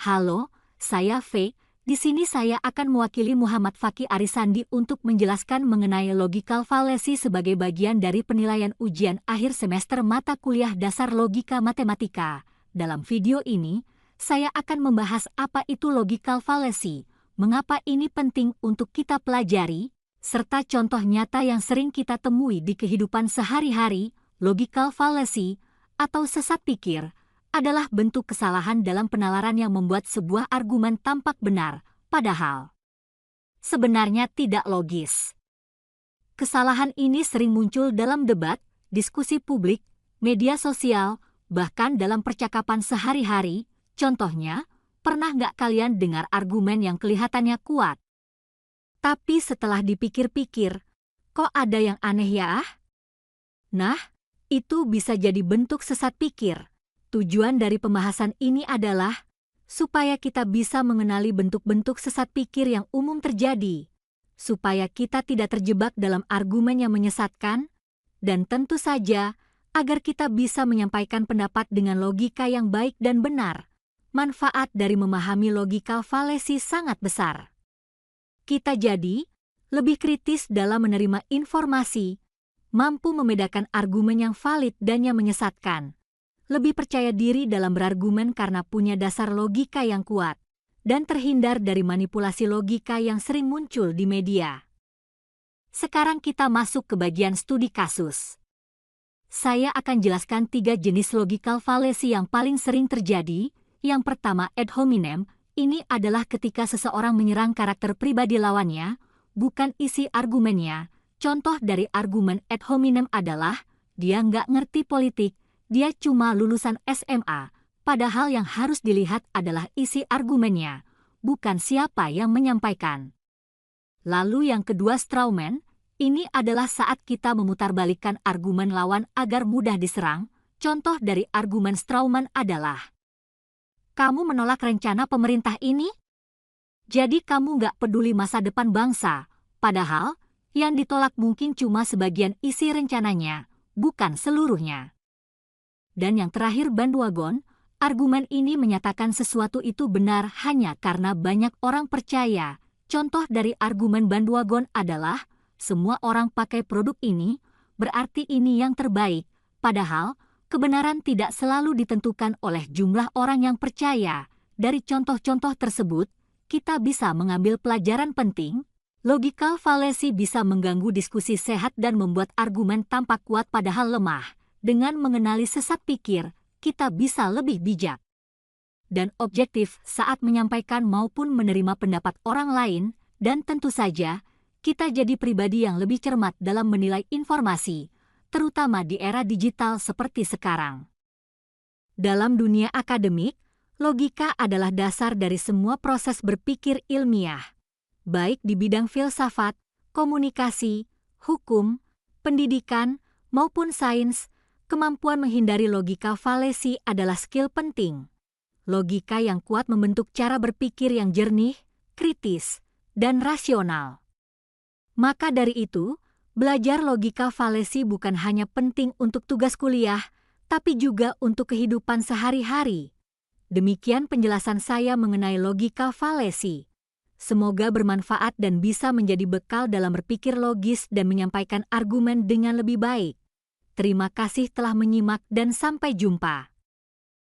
Halo, saya Faye. Di sini saya akan mewakili Muhammad Fakih Arisandi untuk menjelaskan mengenai logical fallacy sebagai bagian dari penilaian ujian akhir semester mata kuliah dasar logika matematika. Dalam video ini, saya akan membahas apa itu logical fallacy, mengapa ini penting untuk kita pelajari, serta contoh nyata yang sering kita temui di kehidupan sehari-hari. Logical fallacy, atau sesat pikir, adalah bentuk kesalahan dalam penalaran yang membuat sebuah argumen tampak benar, padahal sebenarnya tidak logis. Kesalahan ini sering muncul dalam debat, diskusi publik, media sosial, bahkan dalam percakapan sehari-hari. Contohnya, pernah nggak kalian dengar argumen yang kelihatannya kuat? Tapi setelah dipikir-pikir, kok ada yang aneh ya? Nah, itu bisa jadi bentuk sesat pikir. Tujuan dari pembahasan ini adalah supaya kita bisa mengenali bentuk-bentuk sesat pikir yang umum terjadi, supaya kita tidak terjebak dalam argumen yang menyesatkan, dan tentu saja agar kita bisa menyampaikan pendapat dengan logika yang baik dan benar. Manfaat dari memahami logical fallacy sangat besar. Kita jadi lebih kritis dalam menerima informasi, mampu membedakan argumen yang valid dan yang menyesatkan, lebih percaya diri dalam berargumen karena punya dasar logika yang kuat, dan terhindar dari manipulasi logika yang sering muncul di media. Sekarang kita masuk ke bagian studi kasus. Saya akan jelaskan 3 jenis logical fallacy yang paling sering terjadi. Yang pertama, ad hominem. Ini adalah ketika seseorang menyerang karakter pribadi lawannya, bukan isi argumennya. Contoh dari argumen ad hominem adalah, dia nggak ngerti politik, dia cuma lulusan SMA, padahal yang harus dilihat adalah isi argumennya, bukan siapa yang menyampaikan. Lalu yang kedua, strawman. Ini adalah saat kita memutarbalikkan argumen lawan agar mudah diserang. Contoh dari argumen strawman adalah, kamu menolak rencana pemerintah ini? Jadi kamu nggak peduli masa depan bangsa, padahal yang ditolak mungkin cuma sebagian isi rencananya, bukan seluruhnya. Dan yang terakhir, bandwagon. Argumen ini menyatakan sesuatu itu benar hanya karena banyak orang percaya. Contoh dari argumen bandwagon adalah, semua orang pakai produk ini, berarti ini yang terbaik. Padahal, kebenaran tidak selalu ditentukan oleh jumlah orang yang percaya. Dari contoh-contoh tersebut, kita bisa mengambil pelajaran penting. Logical fallacy bisa mengganggu diskusi sehat dan membuat argumen tampak kuat padahal lemah. Dengan mengenali sesat pikir, kita bisa lebih bijak dan objektif saat menyampaikan maupun menerima pendapat orang lain, dan tentu saja, kita jadi pribadi yang lebih cermat dalam menilai informasi, terutama di era digital seperti sekarang. Dalam dunia akademik, logika adalah dasar dari semua proses berpikir ilmiah, baik di bidang filsafat, komunikasi, hukum, pendidikan, maupun sains. Kemampuan menghindari logika fallacy adalah skill penting. Logika yang kuat membentuk cara berpikir yang jernih, kritis, dan rasional. Maka dari itu, belajar logika fallacy bukan hanya penting untuk tugas kuliah, tapi juga untuk kehidupan sehari-hari. Demikian penjelasan saya mengenai logika fallacy. Semoga bermanfaat dan bisa menjadi bekal dalam berpikir logis dan menyampaikan argumen dengan lebih baik. Terima kasih telah menyimak dan sampai jumpa.